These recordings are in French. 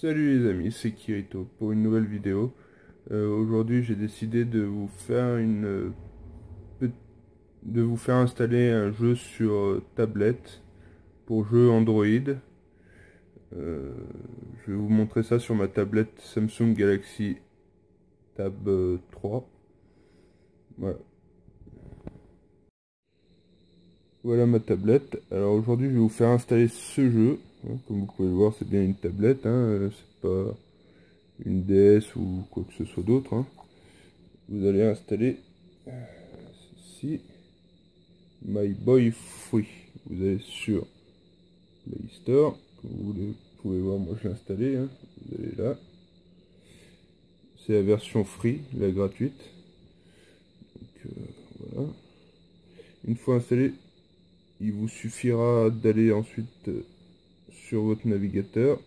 Salut les amis, c'est Kirito pour une nouvelle vidéo. Aujourd'hui j'ai décidé de vous faire de vous faire installer un jeu sur tablette pour jeu Android. Euh, je vais vous montrer ça sur ma tablette Samsung Galaxy Tab 3. Voilà. Voilà ma tablette. Alors aujourd'hui je vais vous faire installer ce jeu. Comme vous pouvez le voir, c'est bien une tablette, c'est pas une DS ou quoi que ce soit d'autre, Vous allez installer ceci, My Boy Free. Vous allez sur Play Store, comme vous pouvez voir, moi je l'ai installé, Vous allez là. C'est la version free, la gratuite. Donc voilà. Une fois installé, il vous suffira d'aller ensuite sur votre navigateur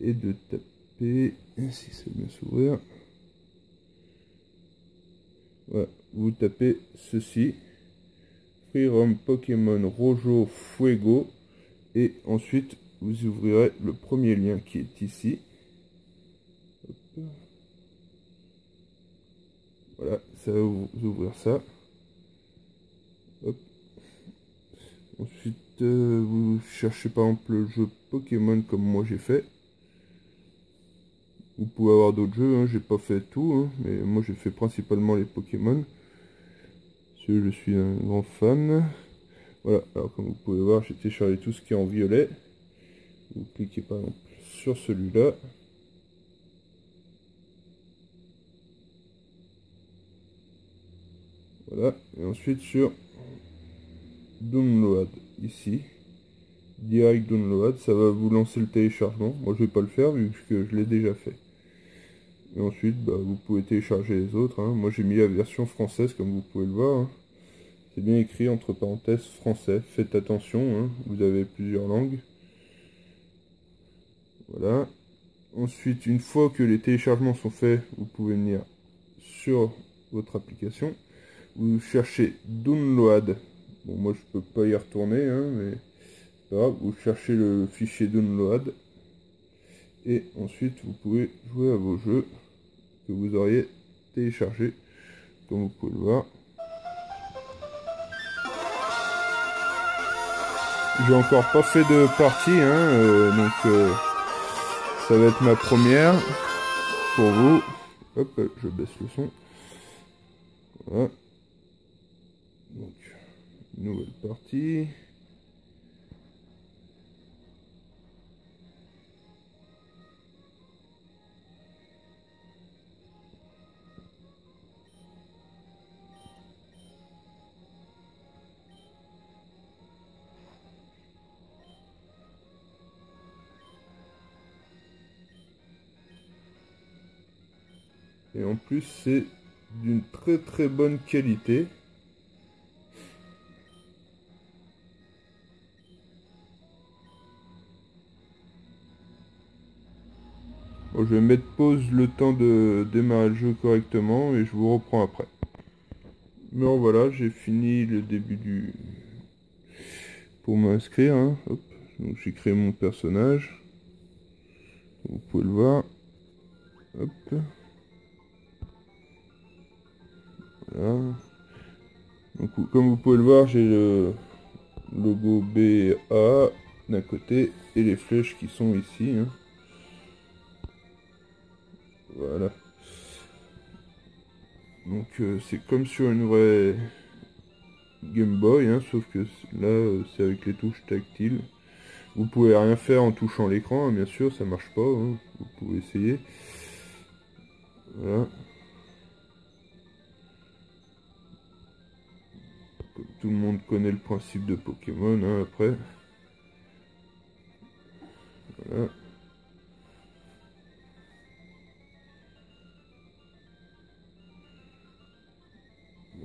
et de taper, si ça veut bien s'ouvrir, voilà, vous tapez ceci, Free Roam Pokémon Rojo Fuego, et ensuite vous ouvrirez le premier lien qui est ici. Hop. Voilà, ça va vous ouvrir ça. Hop. Ensuite, vous cherchez par exemple le jeu Pokémon comme moi j'ai fait. Vous pouvez avoir d'autres jeux, j'ai pas fait tout, mais moi j'ai fait principalement les Pokémon. Parce que je suis un grand fan. Voilà, alors comme vous pouvez voir, j'ai téléchargé tout ce qui est en violet. Vous cliquez par exemple sur celui-là. Voilà, et ensuite sur Download, ici. Direct Download, ça va vous lancer le téléchargement. Moi je vais pas le faire vu que je l'ai déjà fait. Et ensuite, vous pouvez télécharger les autres. Moi j'ai mis la version française comme vous pouvez le voir. C'est bien écrit entre parenthèses français. Faites attention, vous avez plusieurs langues. Voilà. Ensuite, une fois que les téléchargements sont faits, vous pouvez venir sur votre application. Vous cherchez Download. Bon, moi je peux pas y retourner, mais c'est pas grave. Vous cherchez le fichier Download. Et ensuite, vous pouvez jouer à vos jeux que vous auriez téléchargés, comme vous pouvez le voir. J'ai encore pas fait de partie, donc ça va être ma première pour vous. Hop, je baisse le son. Voilà. Donc, nouvelle partie. Et en plus, c'est d'une très très bonne qualité. Bon, je vais mettre pause le temps de démarrer le jeu correctement et je vous reprends après. Mais voilà, j'ai fini le début du... pour m'inscrire. Hop. Donc j'ai créé mon personnage. Vous pouvez le voir. Hop. Voilà. Donc, comme vous pouvez le voir, j'ai le logo BA d'un côté et les flèches qui sont ici. Voilà. Donc c'est comme sur une vraie Game Boy, sauf que là c'est avec les touches tactiles. Vous pouvez rien faire en touchant l'écran, bien sûr, ça marche pas. Vous pouvez essayer. Voilà. Comme tout le monde connaît le principe de Pokémon, après. Voilà.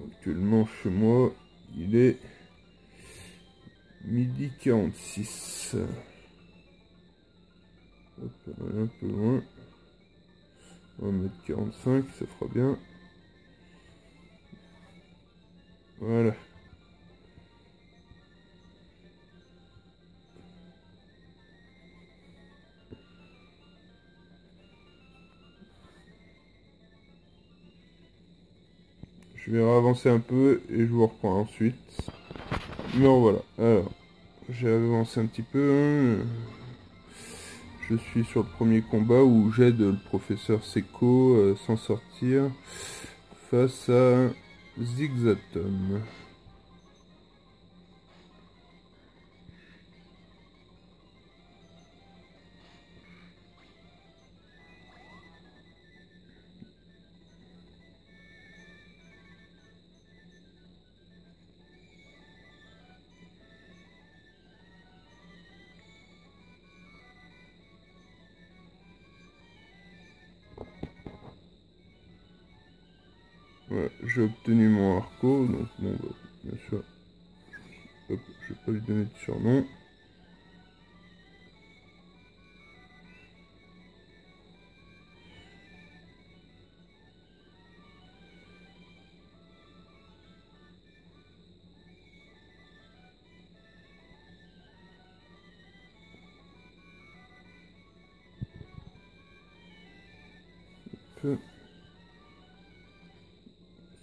Actuellement chez moi, il est 12h46. Hop, on va aller un peu loin. On va mettre 45, ça fera bien. Voilà. Je vais avancer un peu et je vous reprends ensuite. Mais voilà. Alors, j'ai avancé un petit peu. Hein. Je suis sur le premier combat où j'aide le professeur Seko à s'en sortir face à Zigzatum. Voilà, j'ai obtenu mon Arco, donc bon, bah, bien sûr, hop, je vais pas lui donner de surnom.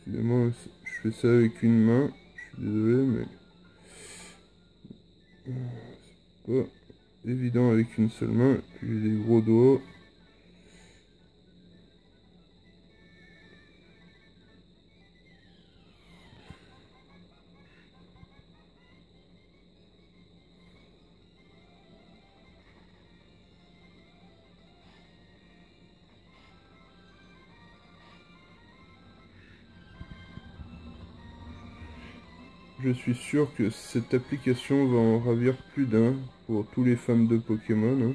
Excusez-moi, je fais ça avec une main, je suis désolé, mais c'est pas évident avec une seule main, puis j'ai des gros doigts. Je suis sûr que cette application va en ravir plus d'un pour tous les fans de Pokémon. Hein.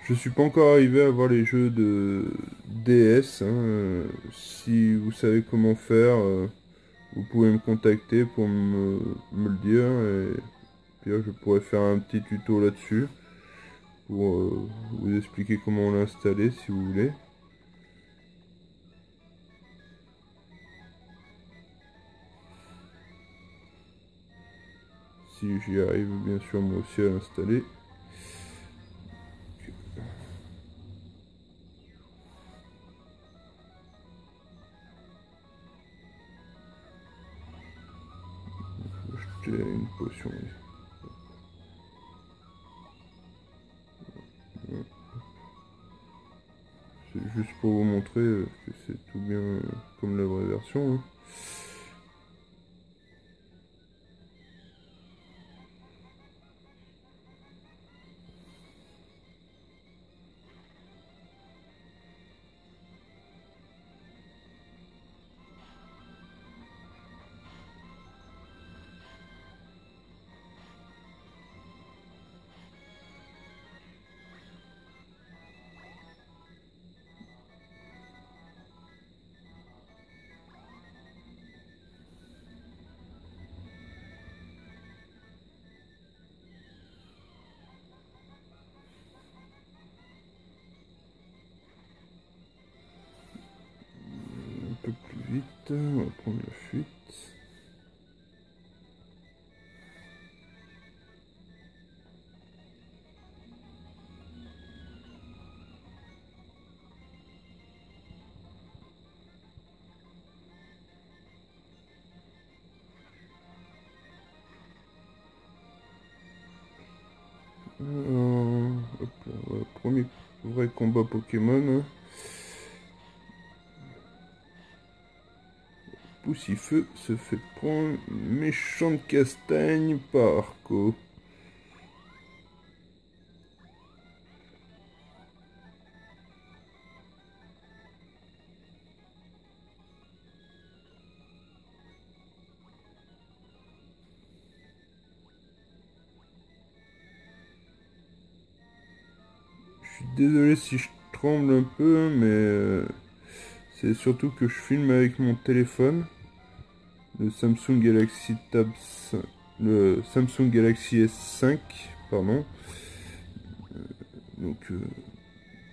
Je suis pas encore arrivé à voir les jeux de DS. Hein. Si vous savez comment faire, vous pouvez me contacter pour me le dire. Et puis là, je pourrais faire un petit tuto là-dessus pour vous expliquer comment l'installer si vous voulez. Si j'y arrive bien sûr moi aussi à l'installer. J'ai une potion. C'est juste pour vous montrer que c'est tout bien comme la vraie version. Hein. Un peu plus vite, on va prendre la fuite. Hop là, voilà, premier vrai combat Pokémon. Hein. Poussifeu se fait prendre une méchante castagne par Arco. Je suis désolé si je tremble un peu, mais c'est surtout que je filme avec mon téléphone, le Samsung Galaxy Tab, le Samsung Galaxy S5, pardon. Donc,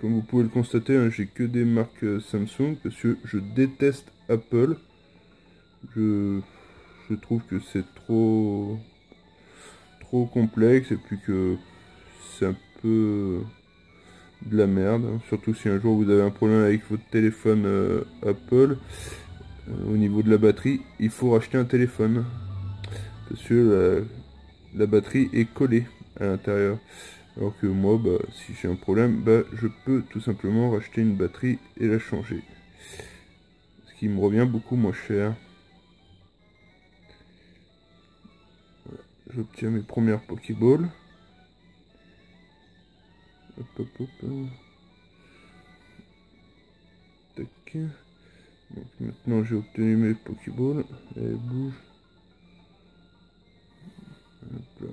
comme vous pouvez le constater, hein, j'ai que des marques Samsung parce que je déteste Apple. Je, je trouve que c'est trop complexe et puis que c'est un peu de la merde. Hein. Surtout si un jour vous avez un problème avec votre téléphone Apple. au niveau de la batterie, il faut racheter un téléphone. Parce que la batterie est collée à l'intérieur. Alors que moi, bah, si j'ai un problème, bah, je peux tout simplement racheter une batterie et la changer. Ce qui me revient beaucoup moins cher. Voilà. J'obtiens mes premières Pokéballs. Hop, hop, hop. Tac. Donc maintenant j'ai obtenu mes Pokéballs. Allez, bouge. Hop là.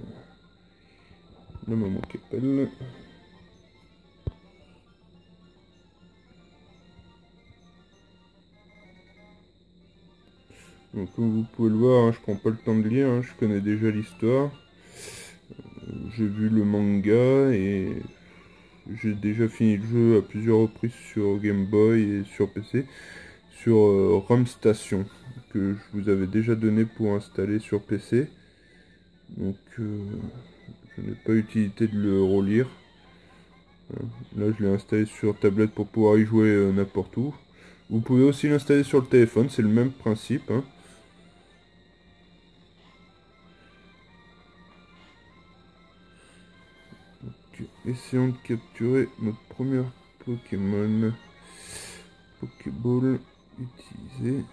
La maman qui appelle. Donc comme vous pouvez le voir, hein, je prends pas le temps de lire, hein, je connais déjà l'histoire. J'ai vu le manga et j'ai déjà fini le jeu à plusieurs reprises sur Game Boy et sur PC. Sur ROM Station, que je vous avais déjà donné pour installer sur PC. Donc je n'ai pas utilité de le relire. Là je l'ai installé sur tablette pour pouvoir y jouer n'importe où. Vous pouvez aussi l'installer sur le téléphone, c'est le même principe, hein. Donc, essayons de capturer notre premier Pokémon. Pokéball utilisé.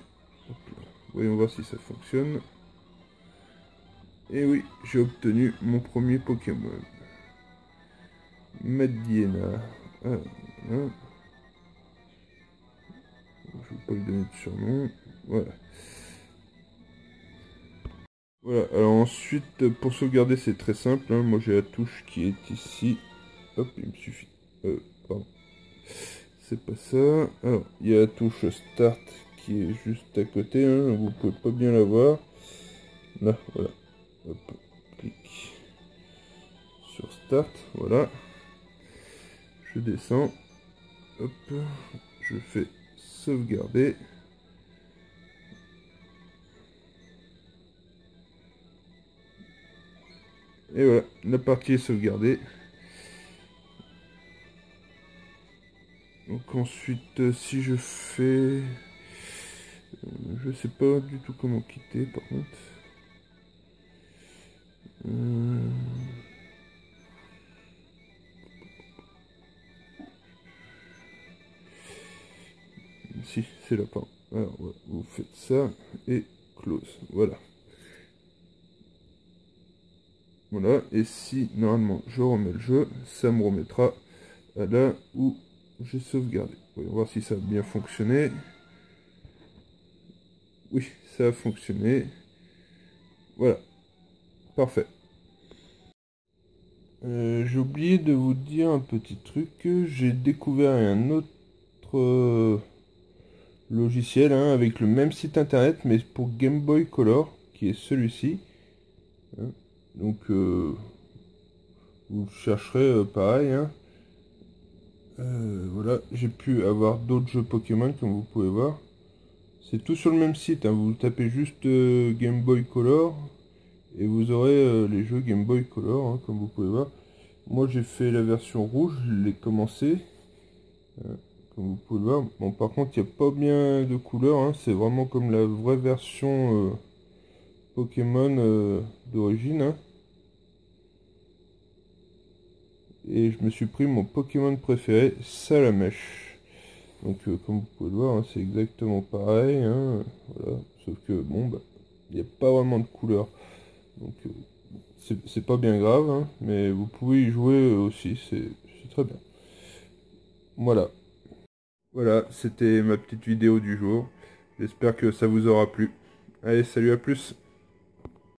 Hop là. Voyons voir si ça fonctionne. Et oui, j'ai obtenu mon premier Pokémon. Mediena. Ah, hein. Je ne vais pas lui donner de surnom. Voilà. Voilà, alors ensuite, pour sauvegarder, c'est très simple, hein. Moi, j'ai la touche qui est ici. Hop, il me suffit. Pardon. C'est pas ça. Alors, il y a la touche Start qui est juste à côté, hein. Vous pouvez pas bien la voir. Là, voilà. Hop, clic sur Start. Voilà. Je descends. Hop, je fais sauvegarder. Et voilà, la partie est sauvegardée. Donc ensuite, si je fais... je sais pas du tout comment quitter par contre. Si, c'est là, pardon. Alors, voilà, vous faites ça et close. Voilà. Voilà, et si normalement je remets le jeu, ça me remettra à là où j'ai sauvegardé. Voyons voir si ça a bien fonctionné. Oui, ça a fonctionné. Voilà, parfait. J'ai oublié de vous dire un petit truc. J'ai découvert un autre logiciel, hein, avec le même site internet, mais pour Game Boy Color, qui est celui-ci. Hein. Donc, vous chercherez pareil, hein. Voilà, j'ai pu avoir d'autres jeux Pokémon, comme vous pouvez voir. C'est tout sur le même site, hein. Vous tapez juste Game Boy Color, et vous aurez les jeux Game Boy Color, hein, comme vous pouvez voir. Moi, j'ai fait la version rouge, je l'ai commencé. Comme vous pouvez le voir. Bon, par contre, il n'y a pas bien de couleur, hein. C'est vraiment comme la vraie version Pokémon d'origine, hein. Et je me suis pris mon Pokémon préféré, Salamèche. Donc, comme vous pouvez le voir, hein, c'est exactement pareil, hein. Voilà. Sauf que, bon, bah, il n'y a pas vraiment de couleur. Donc, c'est pas bien grave, hein, mais vous pouvez y jouer aussi, c'est très bien. Voilà. Voilà, c'était ma petite vidéo du jour. J'espère que ça vous aura plu. Allez, salut, à plus.